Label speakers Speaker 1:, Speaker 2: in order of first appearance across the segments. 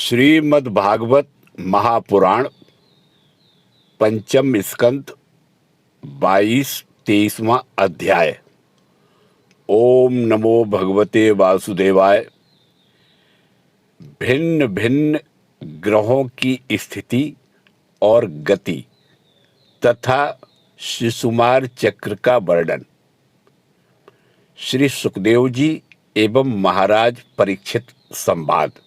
Speaker 1: श्रीमद् भागवत महापुराण पंचम स्कंद 22-23वां अध्याय। ओम नमो भगवते वासुदेवाय। भिन्न भिन्न ग्रहों की स्थिति और गति तथा शिशुमार चक्र का वर्णन। श्री सुखदेव जी एवं महाराज परीक्षित संवाद।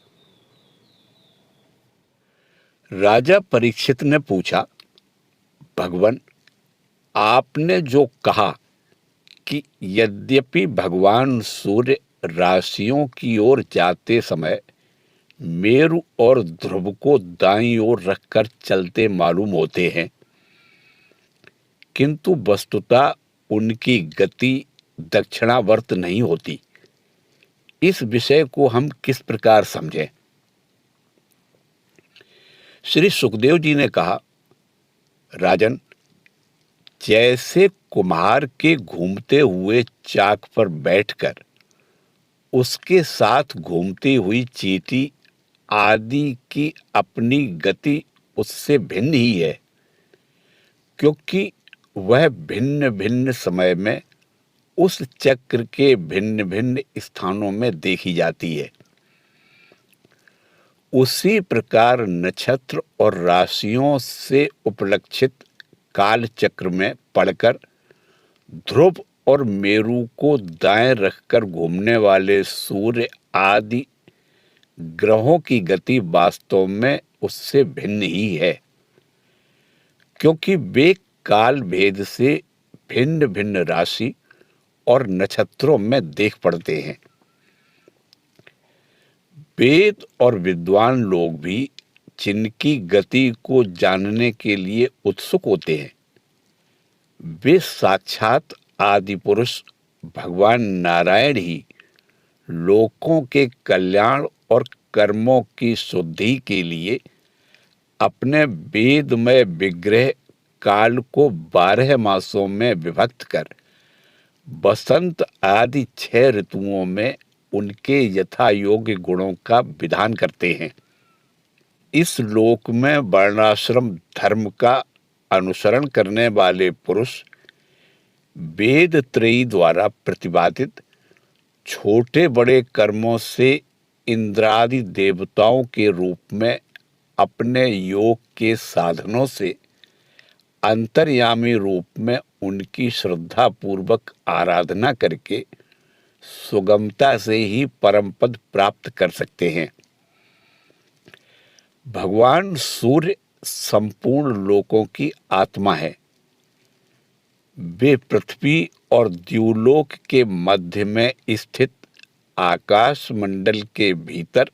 Speaker 1: राजा परीक्षित ने पूछा, भगवान, आपने जो कहा कि यद्यपि भगवान सूर्य राशियों की ओर जाते समय मेरु और ध्रुव को दाईं ओर रखकर चलते मालूम होते हैं, किंतु वस्तुतः उनकी गति दक्षिणावर्त नहीं होती। इस विषय को हम किस प्रकार समझें? श्री सुखदेव जी ने कहा, राजन, जैसे कुम्हार के घूमते हुए चाक पर बैठकर उसके साथ घूमती हुई चींटी आदि की अपनी गति उससे भिन्न ही है, क्योंकि वह भिन्न भिन्न समय में उस चक्र के भिन्न भिन्न स्थानों में देखी जाती है। उसी प्रकार नक्षत्र और राशियों से उपलक्षित काल चक्र में पड़कर ध्रुव और मेरु को दाएं रखकर घूमने वाले सूर्य आदि ग्रहों की गति वास्तव में उससे भिन्न ही है, क्योंकि वे काल भेद से भिन्न भिन्न राशि और नक्षत्रों में देख पड़ते हैं। वेद और विद्वान लोग भी जिनकी गति को जानने के लिए उत्सुक होते हैं, वे साक्षात आदि पुरुष भगवान नारायण ही लोकों के कल्याण और कर्मों की शुद्धि के लिए अपने वेदमय विग्रह काल को 12 मासों में विभक्त कर वसंत आदि 6 ऋतुओं में उनके यथा योग्य गुणों का विधान करते हैं। इस लोक में वर्णाश्रम धर्म का अनुसरण करने वाले पुरुष वेद त्रयी द्वारा प्रतिपादित छोटे बड़े कर्मों से इंद्रादि देवताओं के रूप में अपने योग के साधनों से अंतर्यामी रूप में उनकी श्रद्धा पूर्वक आराधना करके सुगमता से ही परम पद प्राप्त कर सकते हैं। भगवान सूर्य संपूर्ण लोकों की आत्मा है। वे पृथ्वी और द्युलोक के मध्य में स्थित आकाश मंडल के भीतर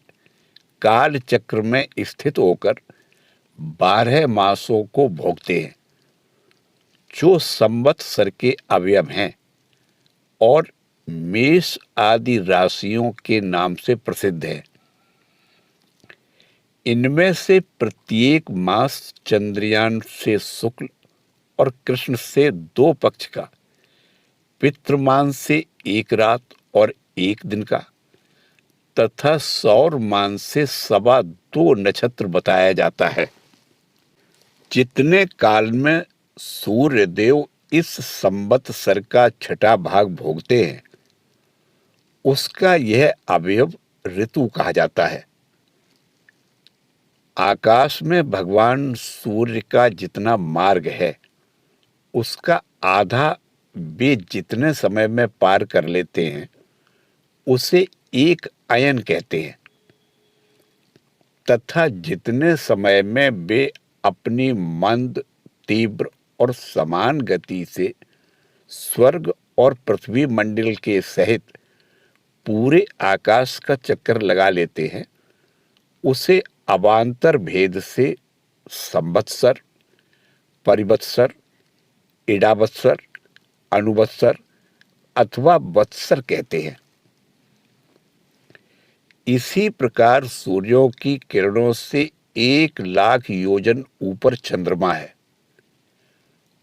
Speaker 1: काल चक्र में स्थित होकर 12 मासों को भोगते हैं, जो संवत्सर के अवयव हैं और मेष आदि राशियों के नाम से प्रसिद्ध है। इनमें से प्रत्येक मास चंद्रयान से शुक्ल और कृष्ण से 2 पक्ष का, पितृमान से 1 रात और 1 दिन का तथा सौर मान से 2.25 नक्षत्र बताया जाता है। जितने काल में सूर्य देव इस संवत्सर का 6ठा भाग भोगते हैं, उसका यह अवयव ऋतु कहा जाता है। आकाश में भगवान सूर्य का जितना मार्ग है, उसका आधा वे जितने समय में पार कर लेते हैं, उसे 1 अयन कहते हैं, तथा जितने समय में वे अपनी मंद, तीव्र और समान गति से स्वर्ग और पृथ्वी मंडल के सहित पूरे आकाश का चक्कर लगा लेते हैं, उसे अवान्तर भेद से संवत्सर, परिवत्सर, इडावत्सर, अनुवत्सर अथवा वत्सर कहते हैं। इसी प्रकार सूर्यों की किरणों से 1 लाख योजन ऊपर चंद्रमा है।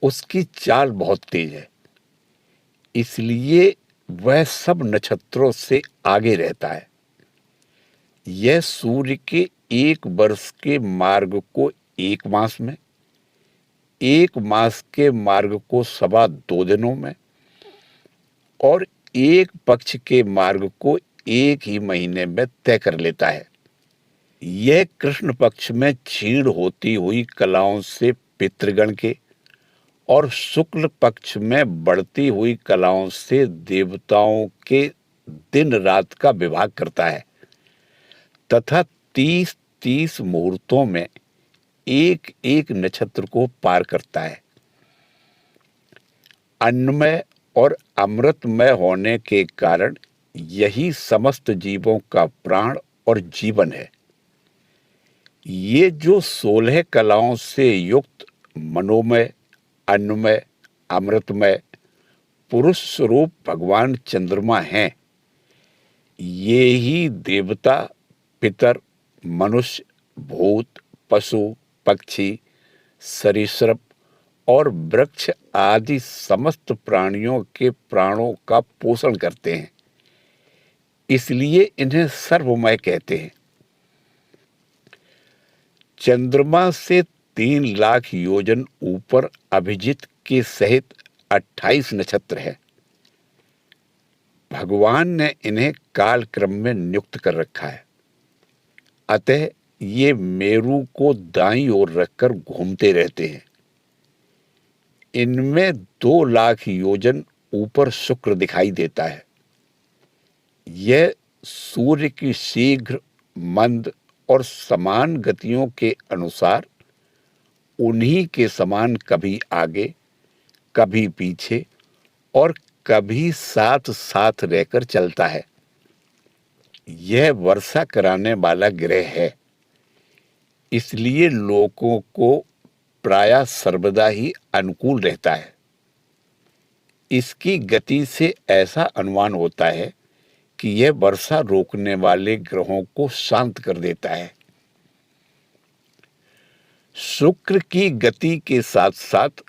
Speaker 1: उसकी चाल बहुत तेज है, इसलिए वह सब नक्षत्रों से आगे रहता है। यह सूर्य के 1 वर्ष के मार्ग को 1 मास में, 1 मास के मार्ग को 2.25 दिनों में और 1 पक्ष के मार्ग को 1 ही महीने में तय कर लेता है। यह कृष्ण पक्ष में क्षीण होती हुई कलाओं से पितृगण के और शुक्ल पक्ष में बढ़ती हुई कलाओं से देवताओं के दिन रात का विभाग करता है तथा 30-30 मुहूर्तों में एक एक नक्षत्र को पार करता है। अन्नमय और अमृतमय होने के कारण यही समस्त जीवों का प्राण और जीवन है। ये जो 16 कलाओं से युक्त मनोमय, अन्नमय, अमृतमय पुरुष स्वरूप भगवान चंद्रमा हैं, ये ही देवता, पितर, मनुष्य, भूत, पशु, पक्षी, सरीसृप और वृक्ष आदि समस्त प्राणियों के प्राणों का पोषण करते हैं। इसलिए इन्हें सर्वमय कहते हैं। चंद्रमा से 3 लाख योजन ऊपर अभिजित के सहित 28 नक्षत्र है। भगवान ने इन्हें काल क्रम में नियुक्त कर रखा है। अतः ये मेरु को दाईं ओर रखकर घूमते रहते हैं। इनमें 2 लाख योजन ऊपर शुक्र दिखाई देता है। यह सूर्य की शीघ्र, मंद और समान गतियों के अनुसार उन्हीं के समान कभी आगे, कभी पीछे और कभी साथ साथ रहकर चलता है। यह वर्षा कराने वाला ग्रह है, इसलिए लोगों को प्रायः सर्वदा ही अनुकूल रहता है। इसकी गति से ऐसा अनुमान होता है कि यह वर्षा रोकने वाले ग्रहों को शांत कर देता है। शुक्र की गति के साथ साथ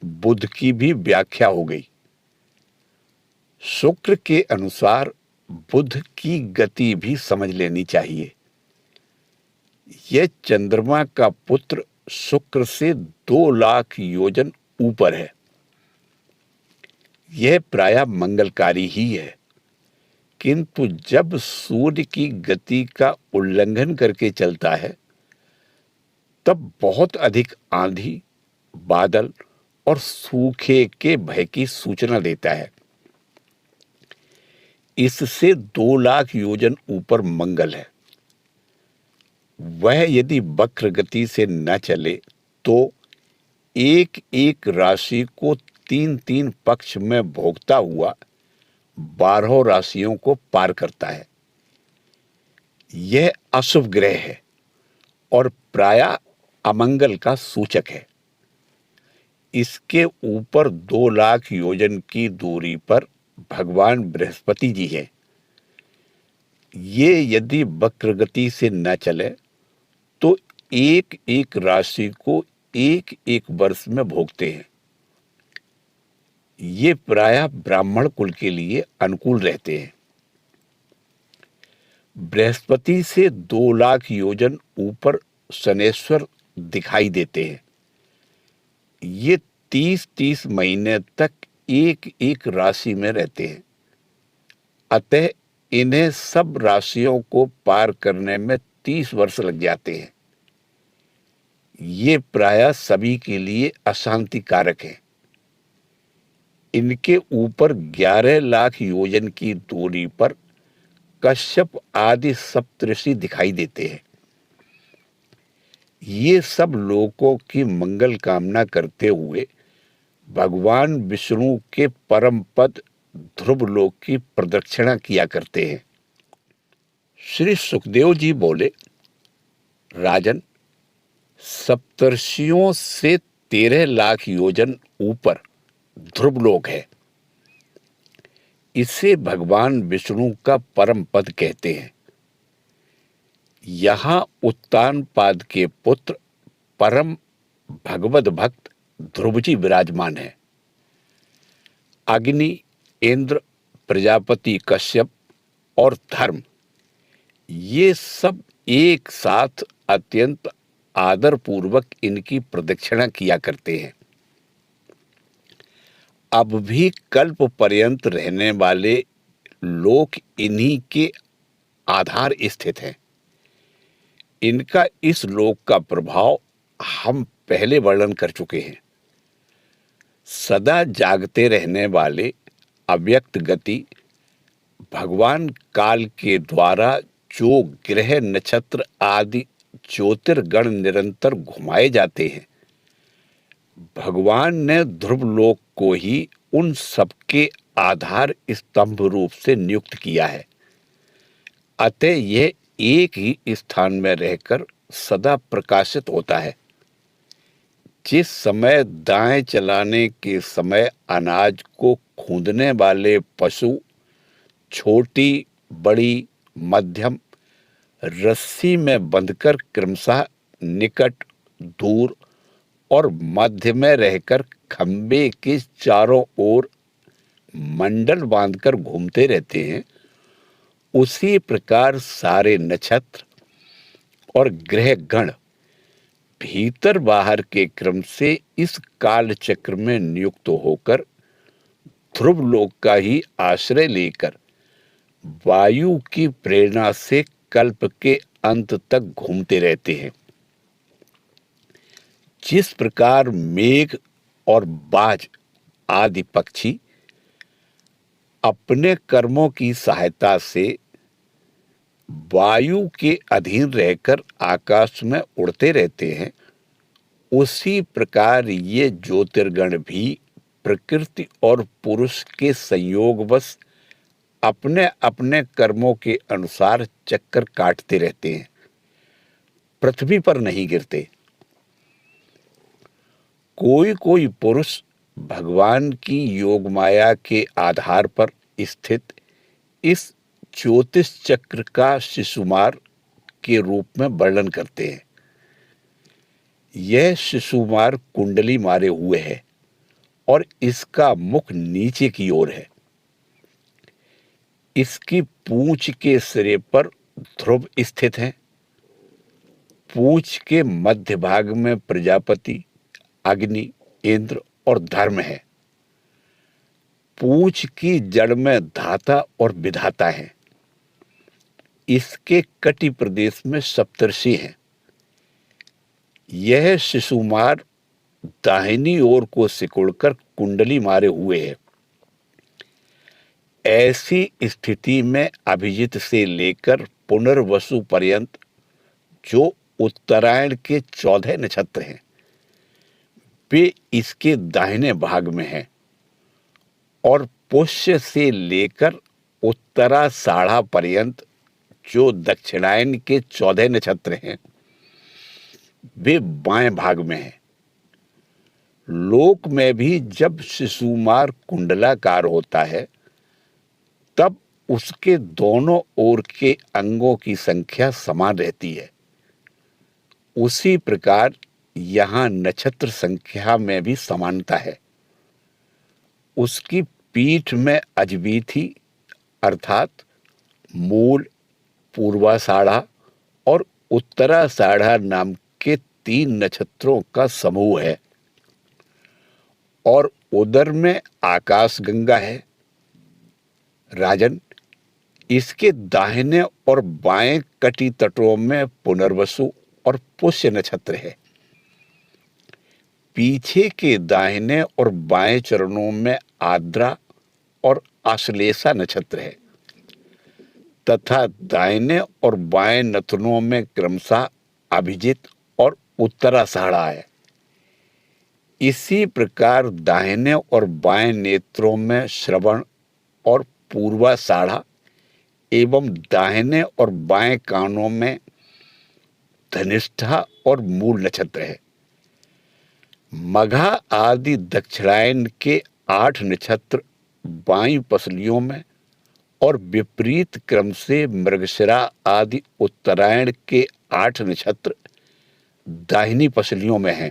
Speaker 1: बुध की भी व्याख्या हो गई। शुक्र के अनुसार बुध की गति भी समझ लेनी चाहिए। यह चंद्रमा का पुत्र शुक्र से 2 लाख योजन ऊपर है। यह प्रायः मंगलकारी ही है, किंतु जब सूर्य की गति का उल्लंघन करके चलता है तब बहुत अधिक आंधी, बादल और सूखे के भय की सूचना देता है। इससे 2 लाख योजन ऊपर मंगल है। वह यदि वक्र गति से न चले तो एक एक राशि को 3-3 पक्ष में भोगता हुआ 12 राशियों को पार करता है। यह अशुभ ग्रह है और प्रायः अमंगल का सूचक है। इसके ऊपर 2 लाख योजन की दूरी पर भगवान बृहस्पति जी हैं। ये यदि वक्र गति से न चले तो एक एक राशि को एक एक वर्ष में भोगते हैं। ये प्रायः ब्राह्मण कुल के लिए अनुकूल रहते हैं। बृहस्पति से 2 लाख योजन ऊपर शनेश्वर दिखाई देते हैं। ये 30-30 महीने तक एक एक राशि में रहते हैं। अतः इन्हें सब राशियों को पार करने में 30 वर्ष लग जाते हैं। ये प्रायः सभी के लिए अशांति कारक है। इनके ऊपर 11 लाख योजन की दूरी पर कश्यप आदि सप्तऋषि दिखाई देते हैं। ये सब लोगों की मंगल कामना करते हुए भगवान विष्णु के परम पद ध्रुव लोक की प्रदक्षिणा किया करते हैं। श्री सुखदेव जी बोले, राजन, सप्तर्षियों से 13 लाख योजन ऊपर ध्रुव लोक है। इसे भगवान विष्णु का परम पद कहते हैं। यहाँ उत्तानपाद के पुत्र परम भगवद भक्त ध्रुव जी विराजमान है। अग्नि, इंद्र, प्रजापति कश्यप और धर्म, ये सब एक साथ अत्यंत आदरपूर्वक इनकी प्रदक्षिणा किया करते हैं। अब भी कल्प पर्यंत रहने वाले लोक इन्हीं के आधार स्थित हैं। इनका इस लोक का प्रभाव हम पहले वर्णन कर चुके हैं। सदा जागते रहने वाले अव्यक्त गति भगवान काल के द्वारा जो ग्रह नक्षत्र आदि ज्योतिर्गण निरंतर घुमाए जाते हैं, भगवान ने ध्रुव लोक को ही उन सबके आधार स्तंभ रूप से नियुक्त किया है। अतः यह एक ही स्थान में रहकर सदा प्रकाशित होता है। जिस समय दाएं चलाने के समय अनाज को खूंदने वाले पशु छोटी, बड़ी, मध्यम रस्सी में बंधकर क्रमशः निकट, दूर और मध्य में रहकर खंबे के चारों ओर मंडल बांधकर घूमते रहते हैं, उसी प्रकार सारे नक्षत्र और ग्रह गण भीतर बाहर के क्रम से इस काल चक्र में नियुक्त होकर ध्रुव लोक का ही आश्रय लेकर वायु की प्रेरणा से कल्प के अंत तक घूमते रहते हैं। जिस प्रकार मेघ और बाज आदि पक्षी अपने कर्मों की सहायता से वायु के अधीन रहकर आकाश में उड़ते रहते हैं, उसी प्रकार ये ज्योतिर्गण भी प्रकृति और पुरुष के संयोगवश अपने अपने कर्मों के अनुसार चक्कर काटते रहते हैं, पृथ्वी पर नहीं गिरते। कोई कोई पुरुष भगवान की योग माया के आधार पर स्थित इस ज्योतिष चक्र का शिशुमार के रूप में वर्णन करते हैं। यह शिशुमार कुंडली मारे हुए है और इसका मुख नीचे की ओर है। इसकी पूंछ के सिरे पर ध्रुव स्थित है। पूंछ के मध्य भाग में प्रजापति, अग्नि, इंद्र और धर्म है। पूंछ की जड़ में धाता और विधाता है। इसके कटि प्रदेश में सप्तर्षि हैं। यह शिशुमार दाहिनी ओर को सिकुड़कर कुंडली मारे हुए है। ऐसी स्थिति में अभिजित से लेकर पुनर्वसु पर्यंत जो उत्तरायण के 14 नक्षत्र हैं, वे इसके दाहिने भाग में हैं और पुष्य से लेकर उत्तराषाढ़ा पर्यंत जो दक्षिणायन के 14 नक्षत्र हैं, वे बाएं भाग में हैं। लोक में भी जब शिशुमार कुंडलाकार होता है, तब उसके दोनों ओर के अंगों की संख्या समान रहती है। उसी प्रकार यहाँ नक्षत्र संख्या में भी समानता है। उसकी पीठ में अजबीथी अर्थात मूल, पूर्वाषाढ़ा और उत्तराषाढ़ा नाम के 3 नक्षत्रों का समूह है और उदर में आकाश गंगा है। राजन, इसके दाहिने और बाएं कटी तटों में पुनर्वसु और पुष्य नक्षत्र है। पीछे के दाहिने और बाएं चरणों में आद्रा और आश्लेषा नक्षत्र है तथा दाहिने और बाएं नथनों में क्रमशः अभिजित और उत्तराषाढ़ा है। इसी प्रकार दाहिने और बाएं नेत्रों में श्रवण और पूर्वाषाढ़ा एवं दाहिने और बाएं कानों में धनिष्ठा और मूल नक्षत्र है। मघा आदि दक्षिणायन के 8 नक्षत्र बाईं पसलियों में और विपरीत क्रम से मृगशिरा आदि उत्तरायण के 8 नक्षत्र दाहिनी पसलियों में हैं।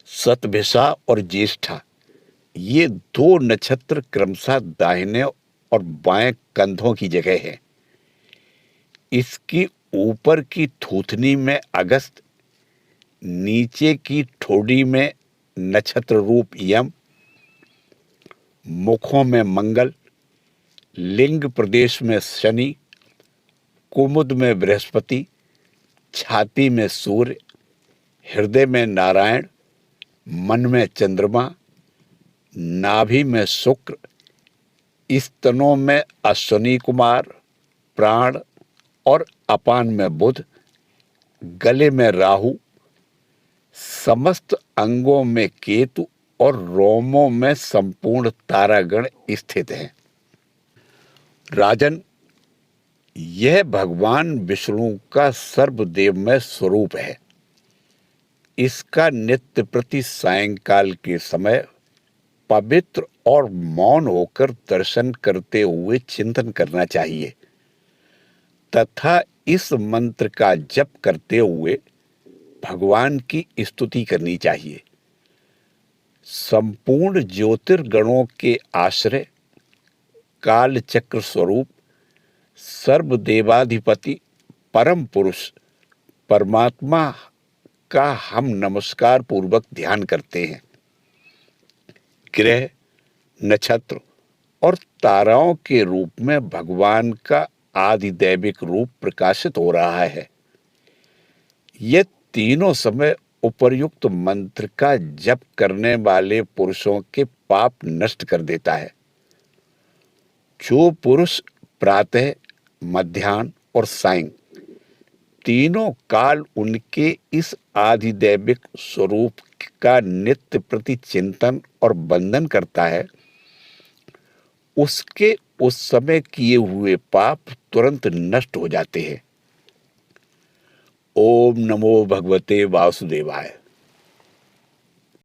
Speaker 1: शतभिषा और ज्येष्ठा ये 2 नक्षत्र क्रमशः दाहिने और बाएं कंधों की जगह है। इसकी ऊपर की थूथनी में अगस्त, नीचे की ठोड़ी में नक्षत्र रूप यम, मुखों में मंगल, लिंग प्रदेश में शनि, कुमुद में बृहस्पति, छाती में सूर्य, हृदय में नारायण, मन में चंद्रमा, नाभि में शुक्र, स्तनों में अश्विनी कुमार, प्राण और अपान में बुध, गले में राहु, समस्त अंगों में केतु और रोमों में संपूर्ण तारागण स्थित हैं। राजन, यह भगवान विष्णु का सर्वदेवमय स्वरूप है। इसका नित्य प्रति सायंकाल के समय पवित्र और मौन होकर दर्शन करते हुए चिंतन करना चाहिए तथा इस मंत्र का जप करते हुए भगवान की स्तुति करनी चाहिए। संपूर्ण ज्योतिर्गणों के आश्रय, काल चक्र स्वरूप, सर्वदेवाधिपति परम पुरुष परमात्मा का हम नमस्कार पूर्वक ध्यान करते हैं। ग्रह, नक्षत्र और ताराओं के रूप में भगवान का आदिदैविक रूप प्रकाशित हो रहा है। ये तीनों समय उपर्युक्त मंत्र का जप करने वाले पुरुषों के पाप नष्ट कर देता है। जो पुरुष प्रातः, मध्याह्न और सायं तीनों काल उनके इस आदिदैविक स्वरूप का नित्य प्रति चिंतन और बंधन करता है, उसके उस समय किए हुए पाप तुरंत नष्ट हो जाते हैं। ओम नमो भगवते वासुदेवाय।